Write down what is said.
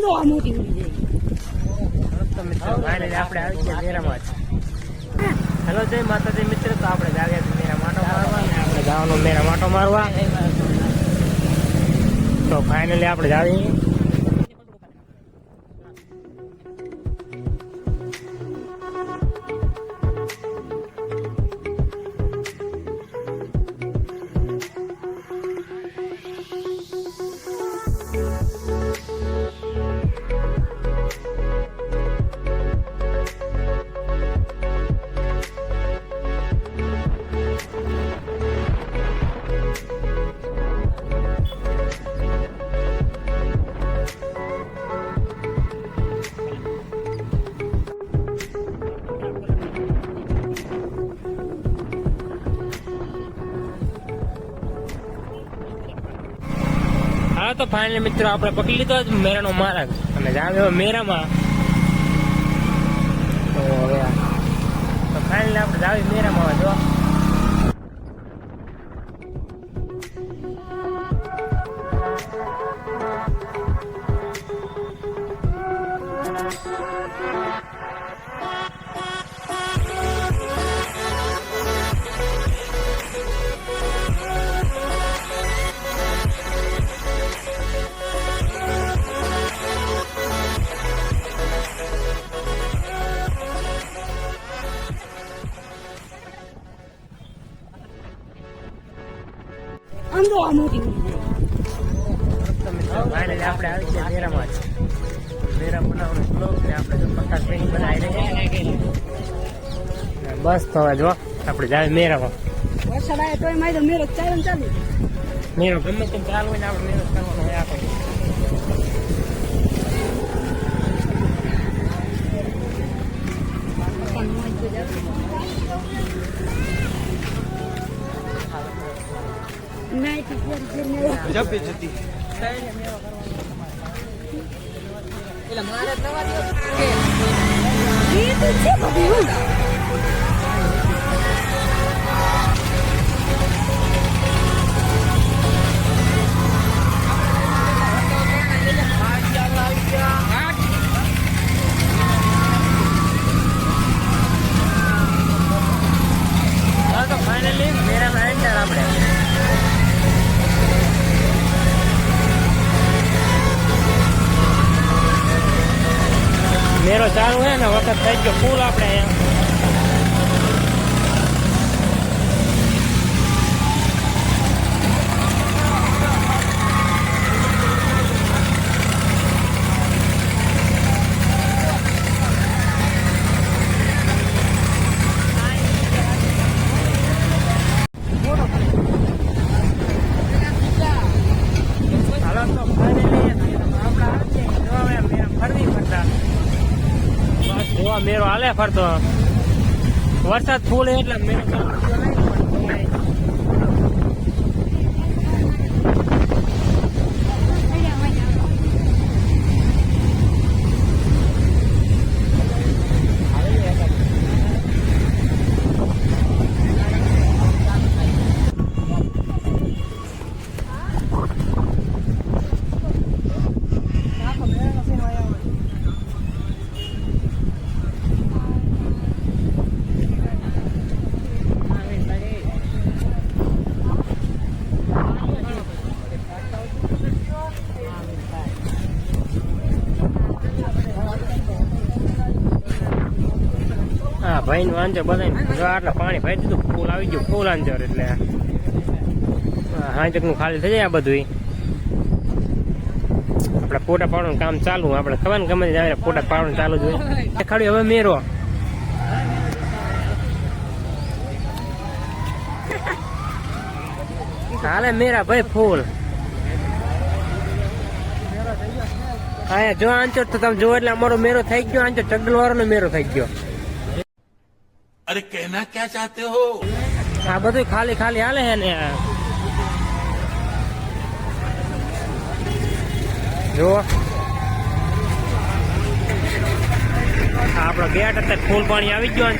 તો આ મોટી ઉડી તો મિત્રો ફાઇનલી આપણે આવી ગયા મેરામાં જ. હેલો જય માતાજી મિત્ર, તો આપણે જાવીએ મેરા માટો મારવા ને આપણે જવાનું મેરા માટો મારવા. તો ફાઇનલી આપણે જાવીએ. હા તો ફાઇનલી મિત્રો આપણે પકડી લીધો મેરાનો માર્ગ અને જાવ્યો મેરામાં. તો ફાઇનલી આપણે જાવી મેરામાં જો. આમ તો આ મોટી ઉડી ફાઇનલી આપણે આવી ગયા મેરામાં જ. મેરા બનાવવાનો બ્લોગ ને આપણે જો પ્રકાશભાઈ બનાવી રહ્યા. બસ તો હવે જો આપણે જાય મેરામાં. વરસાદ આવે તોય મારી તો મેરો ચાલુ ચાલુ મેરો ગમે તેમ ચાલુ હોય ને આપણે મેરો કરવાનો હોય આપણે. જબ જતી એટલે મારે નવા દિવસ એ તો છે બધું. તો ફાઇનલી મેરામાં એન્ટર આપણે. મેરો ચાલુ હે ને વખત થઈ ગયો ફૂલ આપણે અહીંયા. મેરો હાલે ફરતો વરસાદ ફૂલ એટલે મેરો ભાઈ નું આંજર બધા આટલા પાણી ભરી દીધું ફૂલ આવી ગયું ફૂલ આંજર એટલે હાંજક નું ખાલી થઈ જાય. આ બધું આપડે ફોટા પાડવાનું કામ ચાલુ. આપડે ખબર ને ગમે આવે ફોટા પાડવાનું ચાલુ જ હોય. દેખાડ્યું હવે મેરો હાલે મેરા ભાઈ ફૂલ. હા જો આંચો તો તમે જો એટલે અમારો મેરો થઈ ગયો. આંચો ચગડલ વાળો નો મેરો થઈ ગયો. अरे कहना क्या चाहते हो? આ બધું ખાલી ખાલી હાલે હે ને. જો આપણો ગેટ અત્યારે ફૂલ પાણી આવી ગયો.